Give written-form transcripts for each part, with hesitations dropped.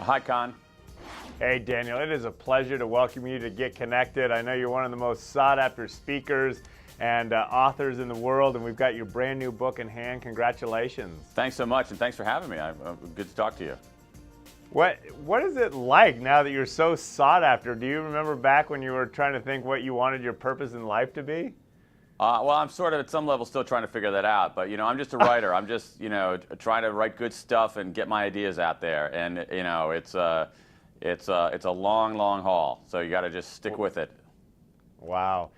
Hi, Conn. Hey, Daniel, it is a pleasure to welcome you to Get Connected. I know you're one of the most sought-after speakers and authors in the world, and we've got your brand new book in hand. Congratulations. Thanks so much, and thanks for having me. Good to talk to you. What is it like now that you're so sought after? Do you remember back when you were trying to think what you wanted your purpose in life to be? Well, I'm sort of at some level still trying to figure that out, but I'm just a writer. I'm just trying to write good stuff and get my ideas out there, and it's a long, long haul. So you got to just stick with it. Wow.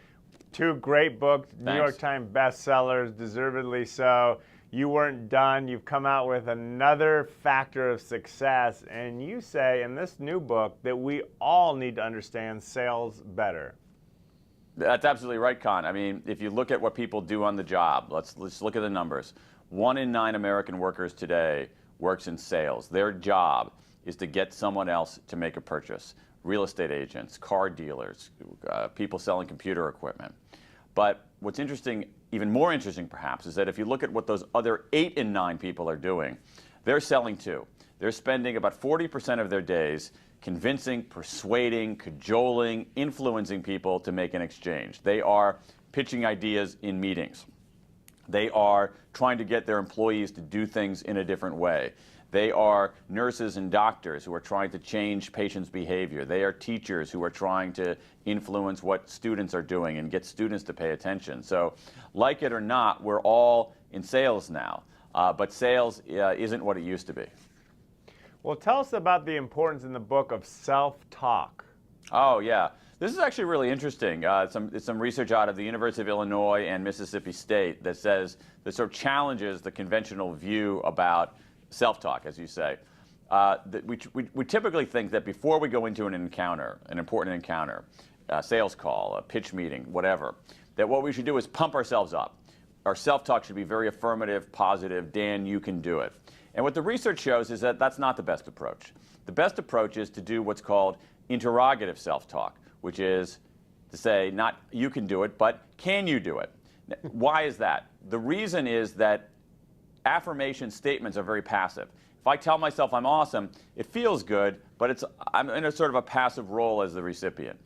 Two great books, Thanks. New York Times bestsellers, deservedly so. You weren't done. You've come out with another factor of success, and you say in this new book that we all need to understand sales better. That's absolutely right, Conn. I mean, if you look at what people do on the job, let's look at the numbers. 1 in 9 American workers today works in sales. Their job is to get someone else to make a purchase. Real estate agents, car dealers, people selling computer equipment. But what's interesting, even more interesting perhaps, is that if you look at what those other 8 in 9 people are doing, they're selling too. They're spending about 40% of their days convincing, persuading, cajoling, influencing people to make an exchange. They are pitching ideas in meetings. They are trying to get their employees to do things in a different way. They are nurses and doctors who are trying to change patients' behavior. They are teachers who are trying to influence what students are doing and get students to pay attention. So, like it or not, we're all in sales now, but sales isn't what it used to be. Well, tell us about the importance in the book of self-talk. Oh, yeah. This is actually really interesting. Some research out of the University of Illinois and Mississippi State that says, that sort of challenges the conventional view about self-talk, as you say. We typically think that before we go into an encounter, an important encounter, a sales call, a pitch meeting, whatever, that what we should do is pump ourselves up. Our self-talk should be very affirmative, positive. Dan, you can do it. And what the research shows is that that's not the best approach. The best approach is to do what's called interrogative self-talk, which is to say not you can do it, but can you do it? Why is that? The reason is that affirmation statements are very passive. If I tell myself I'm awesome, it feels good, but I'm in a sort of a passive role as the recipient.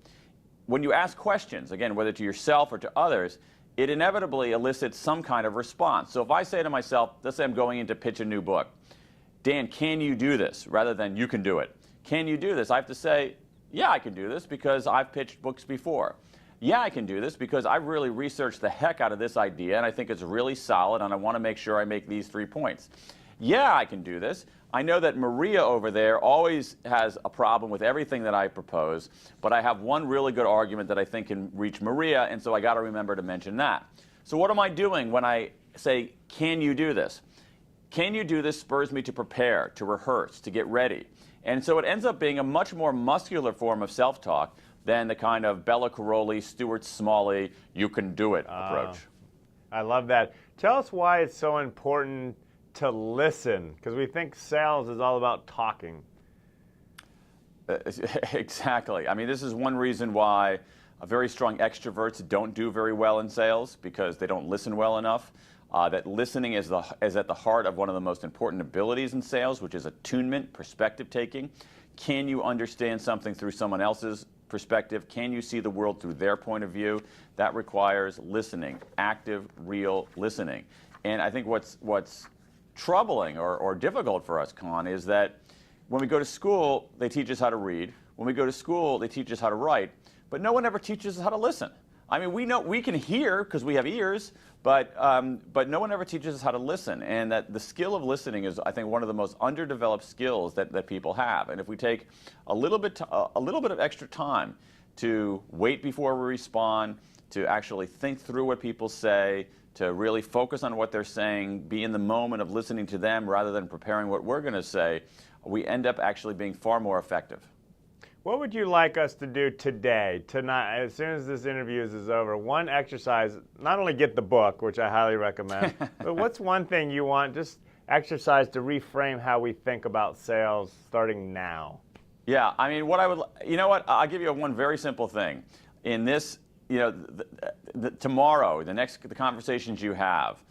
When you ask questions, again, whether to yourself or to others, it inevitably elicits some kind of response. So if I say to myself, let's say I'm going in to pitch a new book, Dan, can you do this? Rather than you can do it. Can you do this? I have to say, yeah, I can do this because I've pitched books before. Yeah, I can do this because I've really researched the heck out of this idea and I think it's really solid and I want to make sure I make these 3 points. Yeah, I can do this. I know that Maria over there always has a problem with everything that I propose, but I have one really good argument that I think can reach Maria, and so I got to remember to mention that. So what am I doing when I say, can you do this? Can you do this spurs me to prepare, to rehearse, to get ready. And so it ends up being a much more muscular form of self-talk than the kind of Bella Caroli, Stuart Smalley, you can do it approach. I love that. Tell us why it's so important to listen, because we think sales is all about talking. Exactly. I mean, this is one reason why very strong extroverts don't do very well in sales, because they don't listen well enough. That listening is at the heart of one of the most important abilities in sales, which is attunement, perspective taking. Can you understand something through someone else's perspective? Can you see the world through their point of view? That requires listening, active, real listening. And I think what's troubling or difficult for us, Conn, is that when we go to school, they teach us how to read. When we go to school, they teach us how to write. But no one ever teaches us how to listen. I mean, we know we can hear because we have ears, but no one ever teaches us how to listen. And that the skill of listening is, I think, one of the most underdeveloped skills that people have. And if we take a little bit of extra time to wait before we respond, to actually think through what people say, to really focus on what they're saying, be in the moment of listening to them rather than preparing what we're going to say, we end up actually being far more effective. What would you like us to do today, tonight, as soon as this interview is over? One exercise, not only get the book, which I highly recommend, but what's one thing you want, just exercise to reframe how we think about sales starting now? Yeah, I mean, I'll give you one very simple thing. In this, tomorrow, the conversations you have,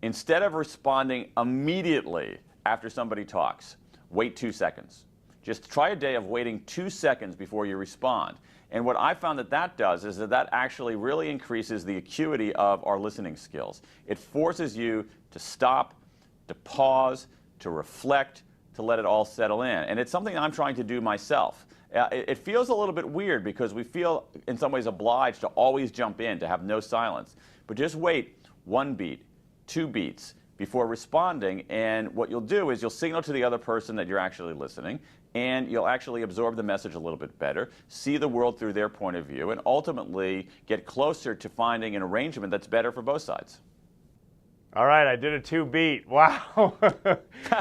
instead of responding immediately after somebody talks, wait 2 seconds. Just try a day of waiting 2 seconds before you respond. And what I found that does is that actually really increases the acuity of our listening skills. It forces you to stop, to pause, to reflect, to let it all settle in. And it's something I'm trying to do myself. It feels a little bit weird because we feel in some ways obliged to always jump in, to have no silence. But just wait 1 beat, 2 beats before responding, and what you'll do is you'll signal to the other person that you're actually listening, and you'll actually absorb the message a little bit better, see the world through their point of view, and ultimately get closer to finding an arrangement that's better for both sides. All right, I did a 2-beat. Wow.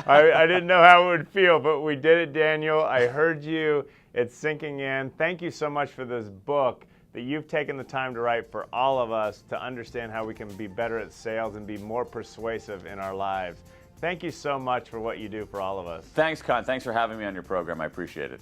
I didn't know how it would feel, but we did it, Daniel. I heard you. It's sinking in. Thank you so much for this book that you've taken the time to write for all of us to understand how we can be better at sales and be more persuasive in our lives. Thank you so much for what you do for all of us. Thanks, Conn. Thanks for having me on your program. I appreciate it.